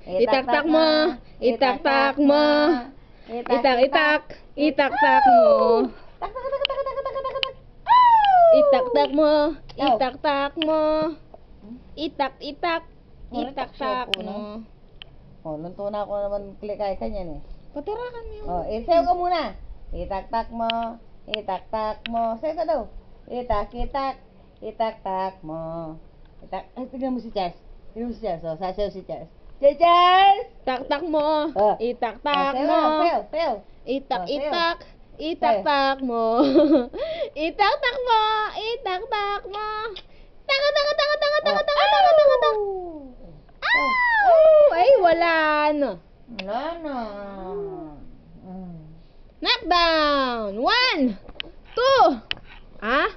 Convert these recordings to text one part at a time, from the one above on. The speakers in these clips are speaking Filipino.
Itak-tak mo. Itak-tak mo. Itak-itak. Itak-tak mo. Itak-tak mo. Itak-tak mo. Itak-itak. Itak-tak mo. Oh, lunto na ako naman klikay kanyan eh. Patarakan mo yun. Oh, isayaw ka muna. Itak-tak mo. Itak-tak mo. Sayo ka daw. Itak-itak. Itak-tak mo. Ay, tignan mo si Chas. Tignan mo si Chas. Oh, sasayaw si Chas. Chas! Tak-tak mo. Oh. Itak-tak Sayaw, mo. sayaw, sayaw. Itak-itak. Itak-tak mo. Itak-tak mo. Itak-tak mo. Taka-taka-taka-taka-taka-taka-taka-taka. Ay, wala na. Wala na. Knockdown. 1, 2. Ah?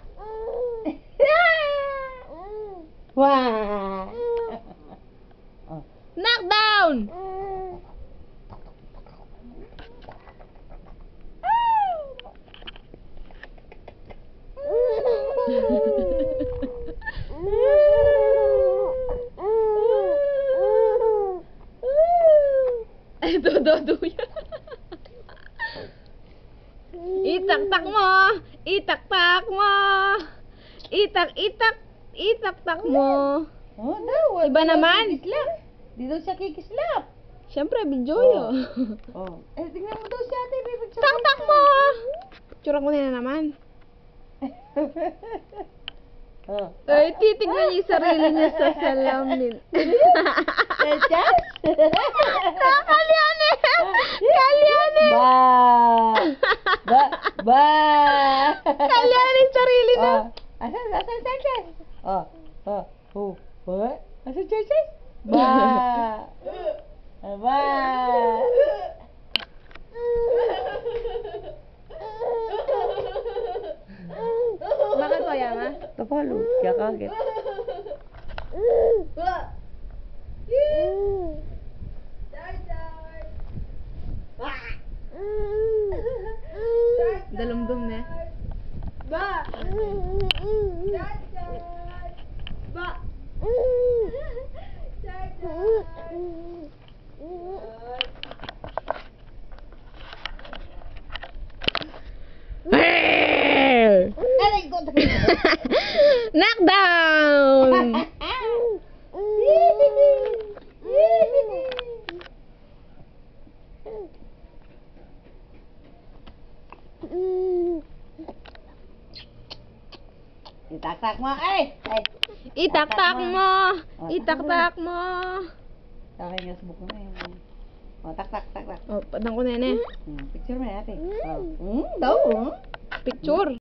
Wah. Knockdown. Ito, dodo yan. Itak-tak mo. Itak-tak mo. Itak-itak. Itak-tak mo. Oh, no. Iba naman. Di daw siya kikislap. Siyempre, video yun. Oh. Eh, tingnan mo daw siya, ate. Tak-tak mo. Picturean ko na naman. Oh. Ay, titignan niya yung sarili niya sa salamin. Chas? Kalyanin! Kalyanin! Ba! Ba! Kalyanin sarili na. Oh. Asan Chas? Oh. Oh. Oh. What? Asan Chas? Ba! Ba! Bakit po, Yama? Kapalo. Kaya kaget. Dalumdum na. Ba! Ba! Knockdown! Itak-tak mo. Ay! Ay! Itak-tak mo! Itak-tak mo! Akin yung subok na yun. Oh, tak-tak. Oh, padang ko na yan eh. Picture mo natin. Oh. Daw. Picture.